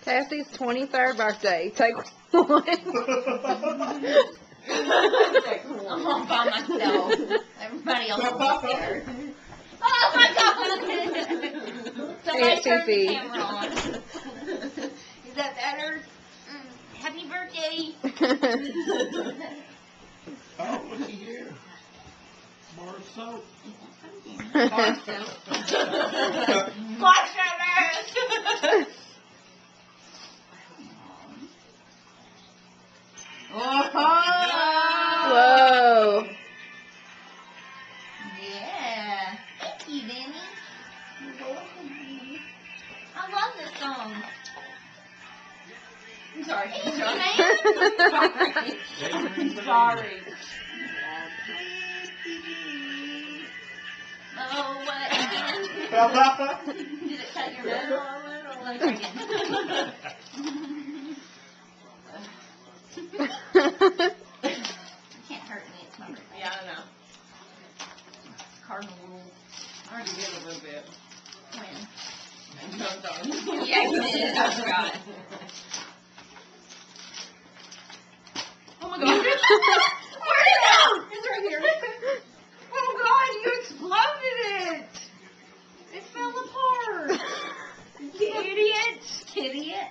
Cassie's 23rd birthday. Take one. I'm all by myself. Everybody else is there. Oh my God! Somebody turn the camera on. Is that better? Happy birthday! Oh, looky here. Bar soap. Bar soap. Bar soap. Whoa. Yeah. Thank you, Danny. I love this song. I'm sorry. I'm sorry. Oh, what again? Did it cut your nose? Let me try again. Can't hurt me. It's my birthday. Yeah, I know. Cardinal rule. I already did a little bit. When? And jumped on. Yeah, you did. I forgot. Oh my God. Where'd it go? It's right here. Oh God, you exploded it. It fell apart. Idiot. Idiot.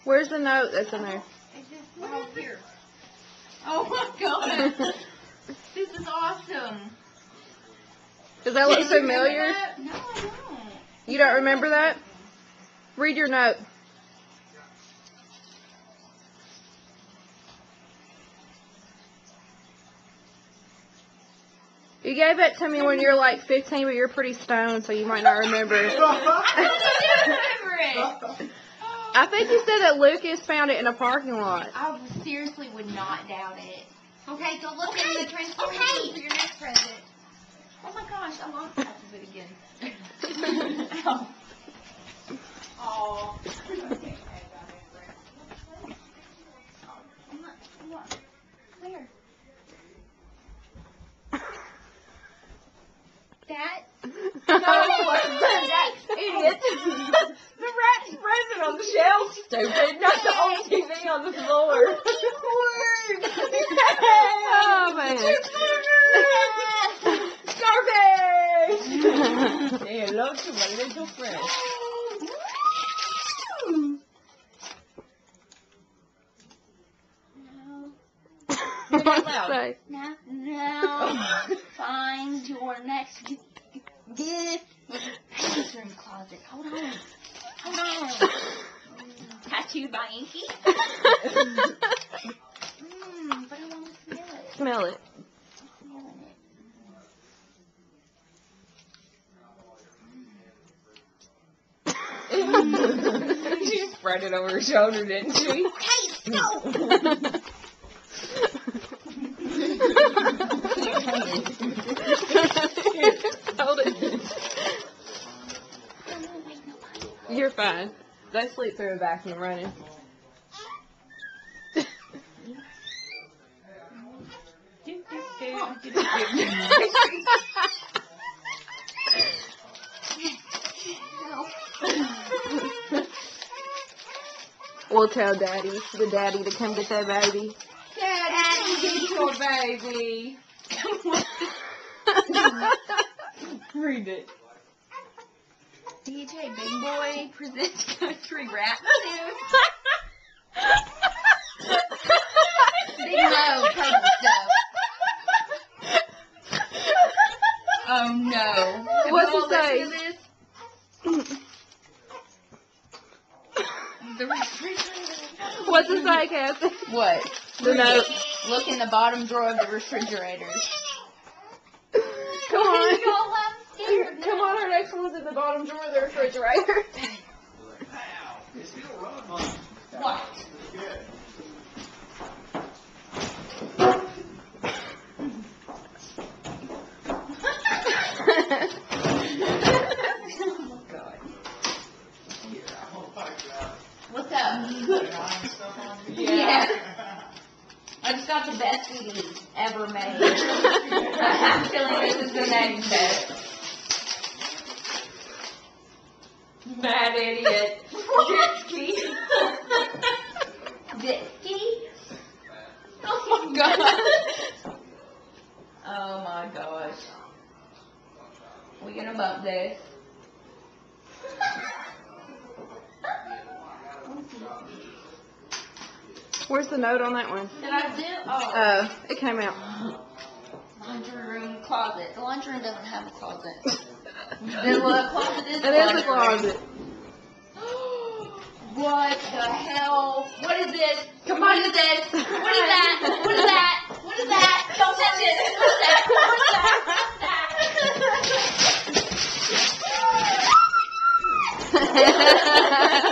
Where's the note that's in there? It just fell here. Oh my God. This is awesome. Does that look Do you remember familiar? that? No, I don't. You don't remember that? Read your note. You gave it to me when you were like 15, but you're pretty stoned, so you might not remember. I don't remember it. I think you said that Lucas found it in a parking lot. I seriously would not doubt it. Okay, go look in the transformer for your next present. Oh my gosh, I lost half of it again. Ow. Oh. Okay. Where? That? That idiot. The rat's present on the shelf, stupid. Not the old TV on the floor. Oh, man. Scarface! Say hello to my little friend. Get out loud. Say. Now, find your next gift. Picture in the closet. Hold on. Hold on. Tattooed by Inky. But I want to smell it. Smell it. She spread it over her shoulder, didn't she? Okay, no. Hold it. You're fine. They sleep through a vacuum running. We'll tell the daddy to come get that baby. Daddy, get your baby. Read it. DJ Big Boy presents country rap tune. Big no, purple stuff. Oh no. What's Everyone it say? listen to this? The refrigerator. What's it say, Cassie? What? The note. Look in the bottom drawer of the refrigerator. Come on. Y'all have scared Come on, our next one's in the bottom drawer of the refrigerator. It's still running. What? Good. What's up? Yeah. Yeah. I just got the best CD ever made. I have a feeling this is the next best. Mad idiot. ski. Jet ski? Oh my god. Oh my gosh. We gonna bump this. Where's the note on that one? Did I do? Oh. Oh, it came out. Laundry room, closet. The laundry room doesn't have a closet. The closet is It is a closet. What the hell? What is this? Come What on. is this? What is that? What is that? What is that? Don't touch it. What is that? What is that? What's that?